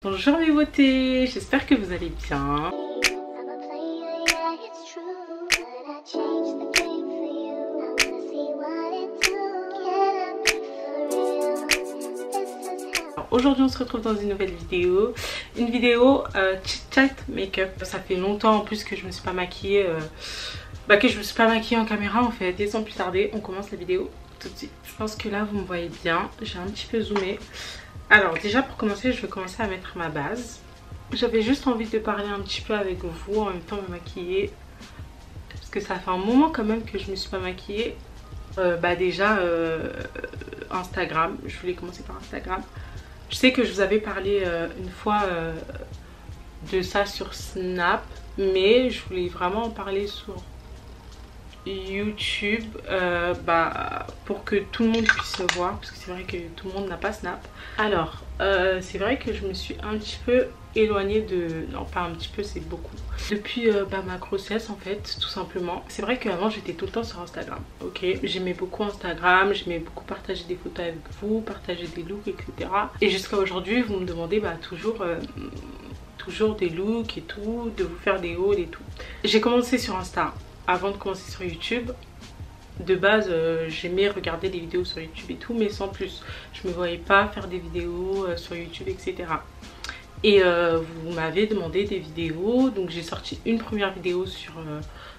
Bonjour mes beautés, j'espère que vous allez bien. Aujourd'hui on se retrouve dans une nouvelle vidéo. Une vidéo chit chat make-up. Ça fait longtemps en plus que je me suis pas maquillée. Que je me suis pas maquillée en caméra en fait. Et sans plus tarder, on commence la vidéo tout de suite. Je pense que là vous me voyez bien. J'ai un petit peu zoomé. Alors déjà pour commencer, je vais commencer à mettre ma base. J'avais juste envie de parler un petit peu avec vous, en même temps me maquiller. Parce que ça fait un moment quand même que je me suis pas maquillée. Instagram, je voulais commencer par Instagram. Je sais que je vous avais parlé une fois de ça sur Snap. Mais je voulais vraiment en parler sur YouTube pour que tout le monde puisse voir, parce que c'est vrai que tout le monde n'a pas Snap. Alors c'est vrai que je me suis un petit peu éloignée de... Non pas un petit peu, c'est beaucoup. Depuis ma grossesse en fait, tout simplement. C'est vrai qu'avant j'étais tout le temps sur Instagram, ok. J'aimais beaucoup Instagram, j'aimais beaucoup partager des photos avec vous, partager des looks, etc. Et jusqu'à aujourd'hui vous me demandez toujours des looks et tout, de vous faire des hauls et tout. J'ai commencé sur Insta avant de commencer sur YouTube. De base j'aimais regarder des vidéos sur YouTube et tout, mais sans plus. Je me voyais pas faire des vidéos sur YouTube, etc. Et vous m'avez demandé des vidéos, donc j'ai sorti une première vidéo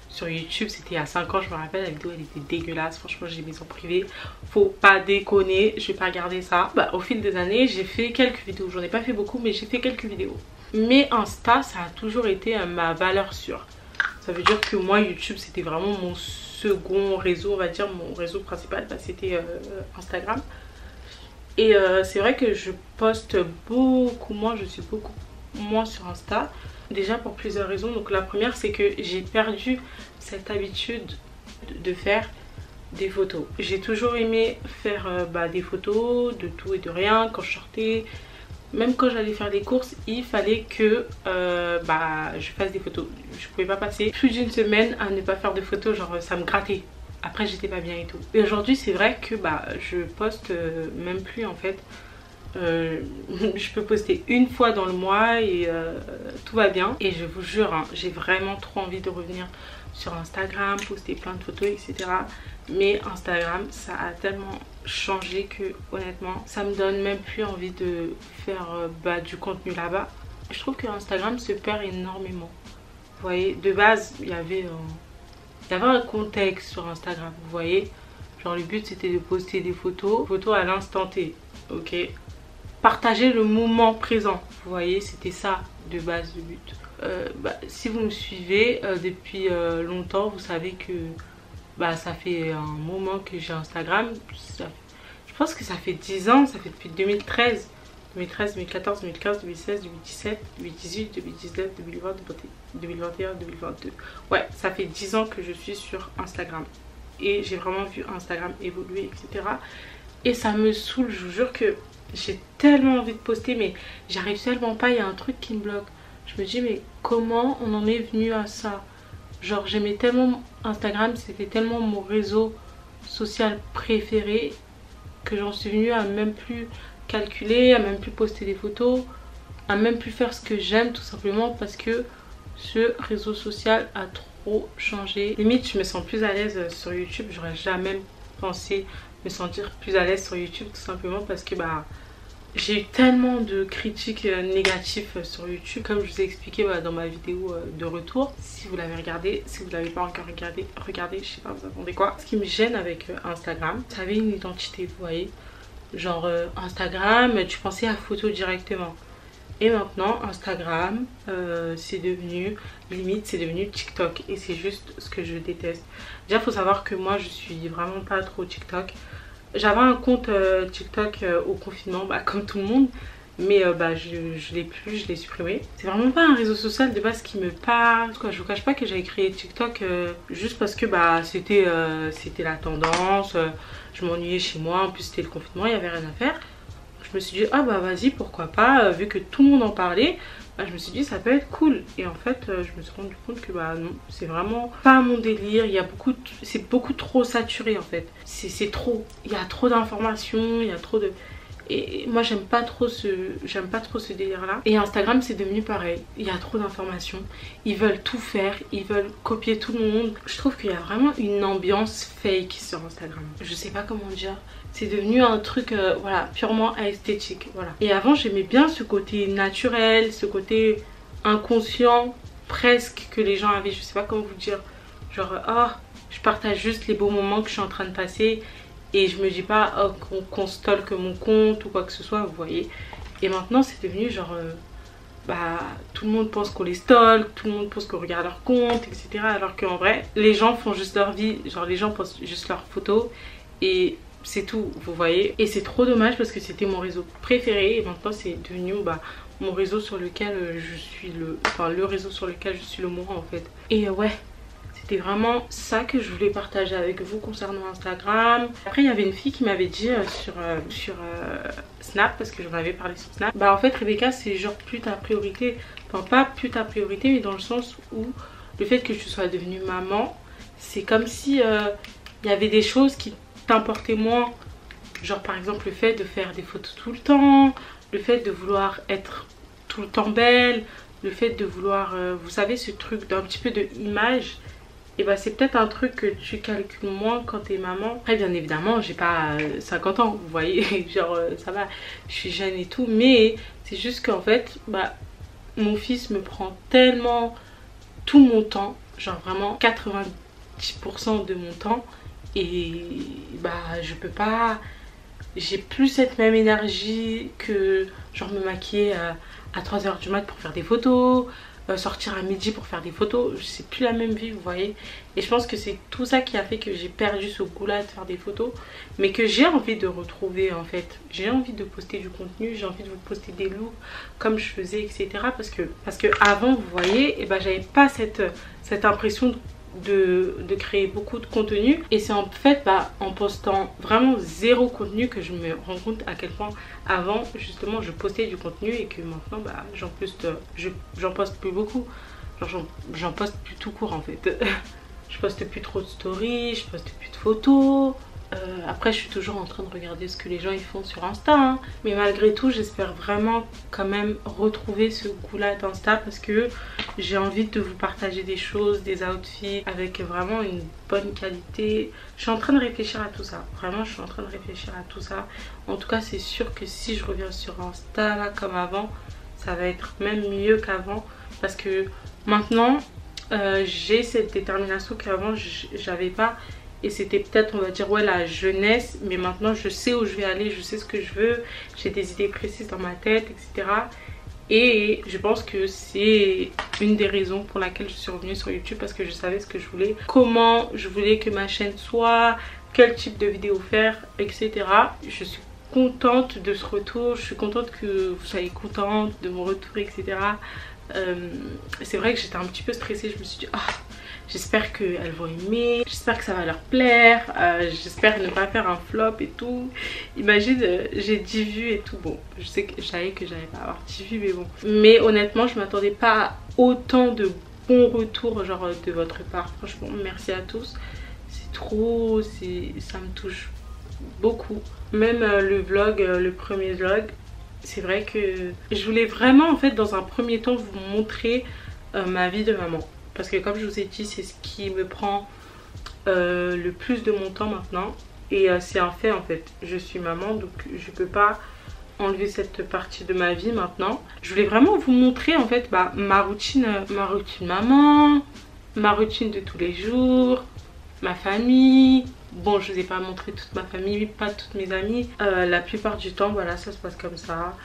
sur YouTube. C'était à 5 ans, je me rappelle. La vidéo elle était dégueulasse, franchement j'ai mis en privé, faut pas déconner, je vais pas regarder ça. Au fil des années j'ai fait quelques vidéos, j'en ai pas fait beaucoup mais j'ai fait quelques vidéos. Mais Insta ça a toujours été ma valeur sûre. Ça veut dire que moi YouTube c'était vraiment mon second réseau, on va dire. Mon réseau principal c'était Instagram. Et c'est vrai que je poste beaucoup moins, je suis beaucoup moins sur Insta. Déjà pour plusieurs raisons. Donc la première c'est que j'ai perdu cette habitude de faire des photos. J'ai toujours aimé faire des photos de tout et de rien quand je sortais. Même quand j'allais faire des courses, il fallait que je fasse des photos. Je pouvais pas passer plus d'une semaine à ne pas faire de photos, genre ça me grattait. Après j'étais pas bien et tout. Et aujourd'hui c'est vrai que je poste même plus en fait. Je peux poster une fois dans le mois et tout va bien. Et je vous jure, hein, j'ai vraiment trop envie de revenir sur Instagram, poster plein de photos, etc. Mais Instagram ça a tellement changé que honnêtement ça me donne même plus envie de faire du contenu là-bas. Je trouve que Instagram se perd énormément. Vous voyez, de base il y avait un contexte sur Instagram, vous voyez. Genre le but c'était de poster des photos à l'instant T, ok. Partager le moment présent, vous voyez, c'était ça de base le but. Si vous me suivez depuis longtemps, vous savez que ça fait un moment que j'ai Instagram. Je pense que ça fait 10 ans, ça fait depuis 2013. 2013, 2014, 2015, 2016, 2017, 2018, 2019, 2020, 2021, 2022. Ouais, ça fait 10 ans que je suis sur Instagram. Et j'ai vraiment vu Instagram évoluer, etc. Et ça me saoule, je vous jure que j'ai tellement envie de poster, mais j'arrive tellement pas, il y a un truc qui me bloque. Je me dis, mais comment on en est venu à ça? Genre, j'aimais tellement Instagram, c'était tellement mon réseau social préféré que j'en suis venue à même plus calculer, à même plus poster des photos, à même plus faire ce que j'aime, tout simplement parce que ce réseau social a trop changé. Limite je me sens plus à l'aise sur YouTube. J'aurais jamais pensé me sentir plus à l'aise sur YouTube, tout simplement parce que j'ai eu tellement de critiques négatives sur YouTube. Comme je vous ai expliqué dans ma vidéo de retour, si vous l'avez regardé, si vous l'avez pas encore regardé, regardez, je sais pas, vous attendez quoi. Ce qui me gêne avec Instagram, ça avait une identité, vous voyez. Genre Instagram, tu pensais à photo directement. Et maintenant Instagram c'est devenu, limite c'est devenu TikTok. Et c'est juste ce que je déteste. Déjà faut savoir que moi je suis vraiment pas trop TikTok. J'avais un compte TikTok au confinement, comme tout le monde. Mais je l'ai plus, je l'ai supprimé. C'est vraiment pas un réseau social de base qui me parle. Je vous cache pas que j'avais créé TikTok juste parce que c'était la tendance. Je m'ennuyais chez moi, en plus c'était le confinement, il n'y avait rien à faire. Je me suis dit, ah vas-y, pourquoi pas, vu que tout le monde en parlait. Je me suis dit ça peut être cool. Et en fait je me suis rendu compte que non, c'est vraiment pas mon délire. Il y a c'est beaucoup trop saturé en fait. C'est trop, il y a trop d'informations, il y a trop de... Et moi j'aime pas trop ce délire là. Et Instagram c'est devenu pareil, il y a trop d'informations, ils veulent tout faire, ils veulent copier tout le monde. Je trouve qu'il y a vraiment une ambiance fake sur Instagram, je sais pas comment dire. C'est devenu un truc voilà, purement esthétique, voilà. Et avant j'aimais bien ce côté naturel, ce côté inconscient presque que les gens avaient, je sais pas comment vous dire. Genre oh, je partage juste les beaux moments que je suis en train de passer et je me dis pas oh, qu'on stalke mon compte ou quoi que ce soit, vous voyez. Et maintenant c'est devenu genre bah tout le monde pense qu'on les stalk, tout le monde pense qu'on regarde leur compte, etc. Alors qu'en vrai les gens font juste leur vie, genre les gens postent juste leurs photos et c'est tout, vous voyez. Et c'est trop dommage parce que c'était mon réseau préféré et maintenant c'est devenu bah mon réseau sur lequel je suis le réseau sur lequel je suis le moins en fait. Et ouais, c'était vraiment ça que je voulais partager avec vous concernant Instagram. Après il y avait une fille qui m'avait dit sur Snap, parce que j'en avais parlé sur Snap, bah en fait Rebecca c'est genre plus ta priorité, enfin pas plus ta priorité mais dans le sens où le fait que tu sois devenue maman, c'est comme si il y avait des choses qui t'importaient moins, genre par exemple le fait de faire des photos tout le temps, le fait de vouloir être tout le temps belle, le fait de vouloir vous savez ce truc d'un petit peu de image. Et bah c'est peut-être un truc que tu calcules moins quand t'es maman. Après bien évidemment j'ai pas 50 ans, vous voyez, genre ça va, je suis jeune et tout, mais c'est juste qu'en fait bah mon fils me prend tellement tout mon temps, genre vraiment 90% de mon temps, et bah je peux pas, j'ai plus cette même énergie que genre me maquiller à 3 h du mat pour faire des photos, sortir à midi pour faire des photos, c'est plus la même vie, vous voyez. Et je pense que c'est tout ça qui a fait que j'ai perdu ce goût là de faire des photos, mais que j'ai envie de retrouver en fait. J'ai envie de poster du contenu, j'ai envie de vous poster des looks comme je faisais, etc. parce que avant, vous voyez, et ben j'avais pas cette impression de créer beaucoup de contenu, et c'est en fait bah, en postant vraiment zéro contenu que je me rends compte à quel point avant justement je postais du contenu et que maintenant bah, j'en poste plus beaucoup, genre j'en poste plus tout court en fait. Je poste plus trop de stories, je poste plus de photos. Après je suis toujours en train de regarder ce que les gens ils font sur Insta hein. Mais malgré tout j'espère vraiment quand même retrouver ce goût là d'Insta, parce que j'ai envie de vous partager des choses, des outfits avec vraiment une bonne qualité. Je suis en train de réfléchir à tout ça, vraiment je suis en train de réfléchir à tout ça. En tout cas c'est sûr que si je reviens sur Insta là comme avant, ça va être même mieux qu'avant, parce que maintenant j'ai cette détermination qu'avant j'avais pas. Et c'était peut-être, on va dire, ouais, la jeunesse. Mais maintenant, je sais où je vais aller, je sais ce que je veux. J'ai des idées précises dans ma tête, etc. Et je pense que c'est une des raisons pour laquelle je suis revenue sur YouTube. Parce que je savais ce que je voulais, comment je voulais que ma chaîne soit, quel type de vidéo faire, etc. Je suis contente de ce retour. Je suis contente que vous soyez contente de mon retour, etc. C'est vrai que j'étais un petit peu stressée. Je me suis dit, ah, j'espère qu'elles vont aimer, j'espère que ça va leur plaire, j'espère ne pas faire un flop et tout. Imagine, j'ai 10 vues et tout. Bon, je sais que j'allais pas avoir 10 vues, mais bon. Mais honnêtement, je m'attendais pas à autant de bons retours genre de votre part. Franchement, merci à tous. C'est trop, ça me touche beaucoup. Même le vlog, le premier vlog, c'est vrai que je voulais vraiment en fait dans un premier temps vous montrer ma vie de maman. Parce que comme je vous ai dit, c'est ce qui me prend le plus de mon temps maintenant. Et c'est un fait en fait. Je suis maman, donc je peux pas enlever cette partie de ma vie maintenant. Je voulais vraiment vous montrer en fait bah, ma routine maman, ma routine de tous les jours, ma famille. Bon, je vous ai pas montré toute ma famille, pas toutes mes amies. La plupart du temps, voilà, ça se passe comme ça.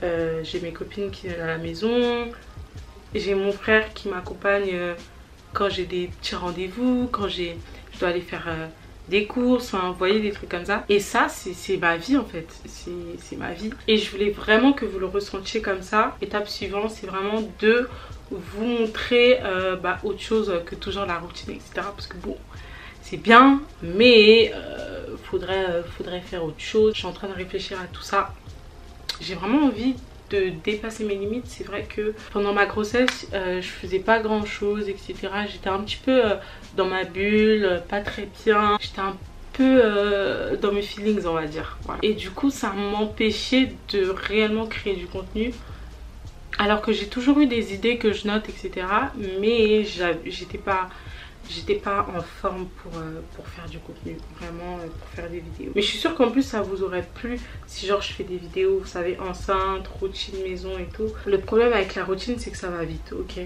J'ai mes copines qui viennent à la maison. J'ai mon frère qui m'accompagne quand j'ai des petits rendez-vous, quand je dois aller faire des courses, enfin, vous voyez, des trucs comme ça. Et ça, c'est ma vie en fait, c'est ma vie. Et je voulais vraiment que vous le ressentiez comme ça. Étape suivante, c'est vraiment de vous montrer bah, autre chose que toujours la routine, etc. Parce que bon, c'est bien, mais faudrait faire autre chose. Je suis en train de réfléchir à tout ça. J'ai vraiment envie de dépasser mes limites. C'est vrai que pendant ma grossesse je faisais pas grand chose, etc. J'étais un petit peu dans ma bulle, pas très bien, j'étais un peu dans mes feelings, on va dire. Voilà. Et du coup, ça m'empêchait de réellement créer du contenu. Alors que j'ai toujours eu des idées que je note, etc. Mais j'étais pas en forme pour faire du contenu, vraiment pour faire des vidéos. Mais je suis sûre qu'en plus ça vous aurait plu si genre je fais des vidéos, vous savez, enceinte, routine maison et tout. Le problème avec la routine, c'est que ça va vite, ok?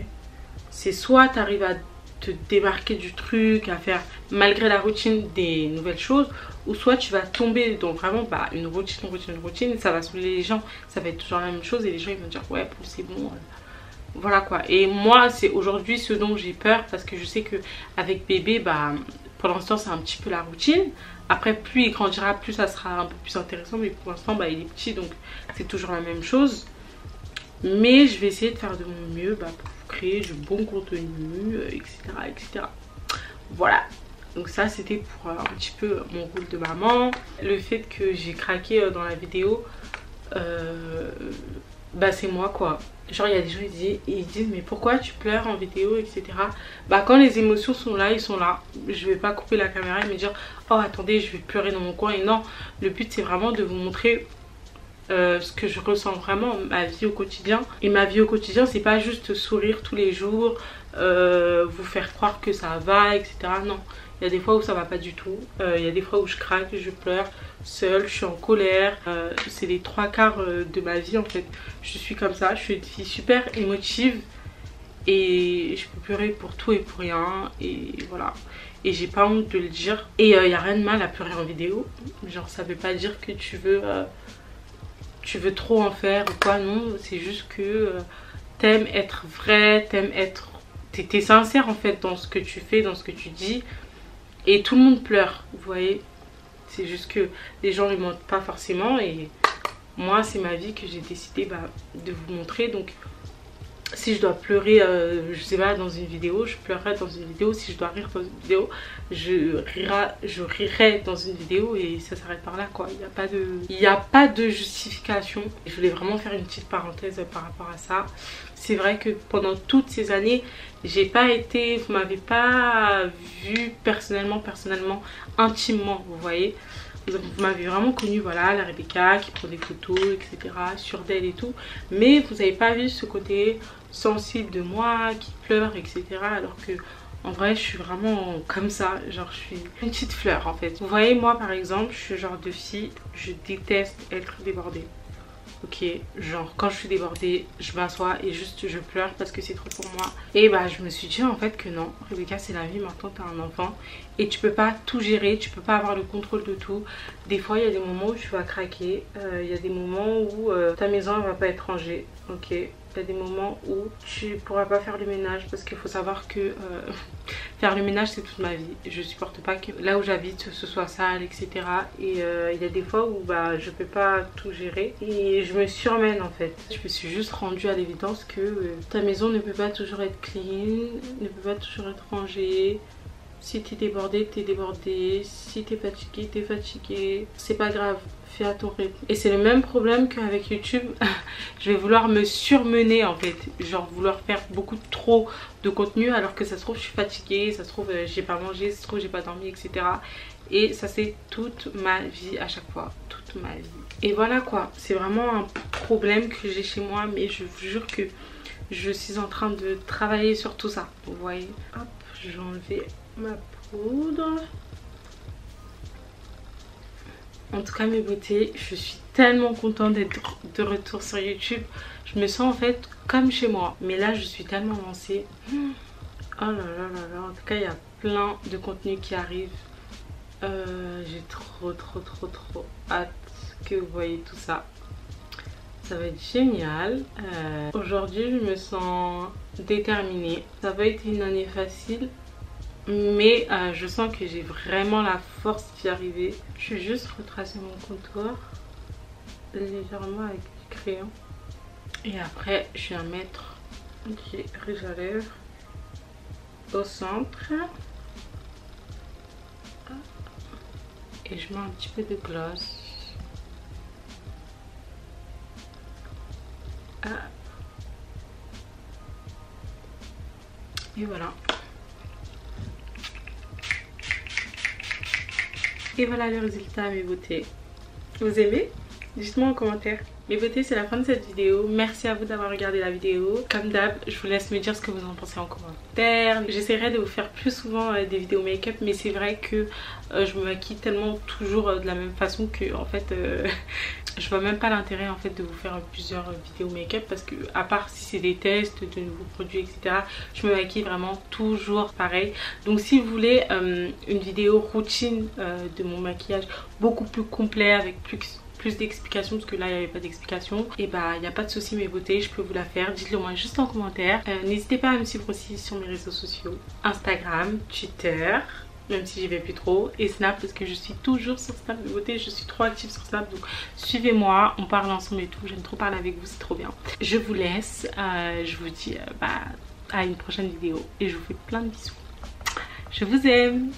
C'est soit tu arrives à te démarquer du truc, à faire malgré la routine des nouvelles choses, ou soit tu vas tomber dans vraiment une routine, ça va saouler les gens, ça va être toujours la même chose et les gens ils vont dire ouais c'est bon, voilà quoi. Et moi c'est aujourd'hui ce dont j'ai peur, parce que je sais que avec bébé pour l'instant c'est un petit peu la routine. Après plus il grandira, plus ça sera un peu plus intéressant, mais pour l'instant il est petit donc c'est toujours la même chose. Mais je vais essayer de faire de mon mieux pour créer du bon contenu, etc. Voilà. Donc ça c'était pour un petit peu mon rôle de maman. Le fait que j'ai craqué dans la vidéo, c'est moi quoi. Genre il y a des gens ils disent mais pourquoi tu pleures en vidéo, etc. Quand les émotions sont là, ils sont là. Je vais pas couper la caméra et me dire oh attendez je vais pleurer dans mon coin. Et non, le but c'est vraiment de vous montrer ce que je ressens vraiment, ma vie au quotidien. Et ma vie au quotidien c'est pas juste sourire tous les jours, vous faire croire que ça va, etc. Non, il y a des fois où ça va pas du tout, il y a des fois où je craque, je pleure seule, je suis en colère, c'est les 3/4 de ma vie en fait. Je suis comme ça, je suis une fille super émotive et je peux pleurer pour tout et pour rien, et voilà. Et j'ai pas honte de le dire. Et il y a rien de mal à pleurer en vidéo, genre ça veut pas dire que tu veux trop en faire ou quoi, non, c'est juste que t'aimes être vrai, t'es sincère en fait dans ce que tu fais, dans ce que tu dis, et tout le monde pleure, vous voyez. C'est juste que les gens ne mentent pas forcément, et moi c'est ma vie que j'ai décidé de vous montrer. Donc si je dois pleurer, je sais pas, dans une vidéo, je pleurerai dans une vidéo. Si je dois rire dans une vidéo, je rirai dans une vidéo, et ça s'arrête par là quoi. Il n'y a pas de justification. Je voulais vraiment faire une petite parenthèse par rapport à ça. C'est vrai que pendant toutes ces années, vous m'avez pas vu personnellement, intimement, vous voyez. Vous m'avez vraiment connue, voilà, la Rebecca qui prend des photos, etc. sur d'elle et tout. Mais vous n'avez pas vu ce côté sensible de moi qui pleure, etc. Alors que en vrai je suis vraiment comme ça, genre je suis une petite fleur en fait. Vous voyez, moi par exemple, je suis le genre de fille, je déteste être débordée. Ok, genre quand je suis débordée, je m'assois et juste je pleure parce que c'est trop pour moi. Et je me suis dit en fait que non, Rebecca c'est la vie, maintenant t'as un enfant et tu peux pas tout gérer, tu peux pas avoir le contrôle de tout. Des fois il y a des moments où tu vas craquer, il y a des moments où ta maison elle va pas être rangée, ok. Il y a des moments où tu pourras pas faire le ménage, parce qu'il faut savoir que faire le ménage c'est toute ma vie. Je supporte pas que là où j'habite ce soit sale, etc. Et il y a des fois où je peux pas tout gérer et je me surmène en fait. Je me suis juste rendue à l'évidence que ta maison ne peut pas toujours être clean, ne peut pas toujours être rangée. Si t'es débordé, t'es débordé. Si t'es fatigué, t'es fatigué. C'est pas grave, fais à ton rythme. Et c'est le même problème qu'avec YouTube. Je vais vouloir me surmener en fait. Genre vouloir faire beaucoup trop de contenu, alors que ça se trouve je suis fatiguée, ça se trouve j'ai pas mangé, ça se trouve j'ai pas dormi, etc. Et ça c'est toute ma vie à chaque fois. Toute ma vie. Et voilà quoi. C'est vraiment un problème que j'ai chez moi. Mais je vous jure que je suis en train de travailler sur tout ça. Vous voyez. Hop, je vais enlever ma poudre. En tout cas mes beautés, je suis tellement contente d'être de retour sur YouTube. Je me sens en fait comme chez moi. Mais là je suis tellement lancée. Oh là là là là. En tout cas il y a plein de contenus qui arrivent. J'ai trop hâte que vous voyez tout ça. Ça va être génial. Aujourd'hui je me sens déterminée. Ça va être une année facile, mais je sens que j'ai vraiment la force d'y arriver. Je vais juste retracer mon contour légèrement avec du crayon. Et après je viens mettre du rouge à lèvres au centre. Et je mets un petit peu de gloss. Et voilà. Et voilà le résultat mes beautés. Vous aimez? Dites-moi en commentaire. Mes beautés, c'est la fin de cette vidéo. Merci à vous d'avoir regardé la vidéo. Comme d'hab, je vous laisse me dire ce que vous en pensez en commentaire. J'essaierai de vous faire plus souvent des vidéos make-up, mais c'est vrai que je me maquille tellement toujours de la même façon que en fait je vois même pas l'intérêt en fait de vous faire plusieurs vidéos make-up, parce que à part si c'est des tests de nouveaux produits etc, je me maquille vraiment toujours pareil. Donc si vous voulez une vidéo routine de mon maquillage beaucoup plus complet avec plus d'explications, parce que là il n'y avait pas d'explication, et bah il n'y a pas de souci mes beautés, je peux vous la faire. Dites-le moi juste en commentaire. N'hésitez pas à me suivre aussi sur mes réseaux sociaux, Instagram, Twitter, même si j'y vais plus trop, et Snap, parce que je suis toujours sur Snap mes beautés, je suis trop active sur Snap, donc suivez-moi, on parle ensemble et tout, j'aime trop parler avec vous, c'est trop bien. Je vous laisse, je vous dis à une prochaine vidéo et je vous fais plein de bisous. Je vous aime.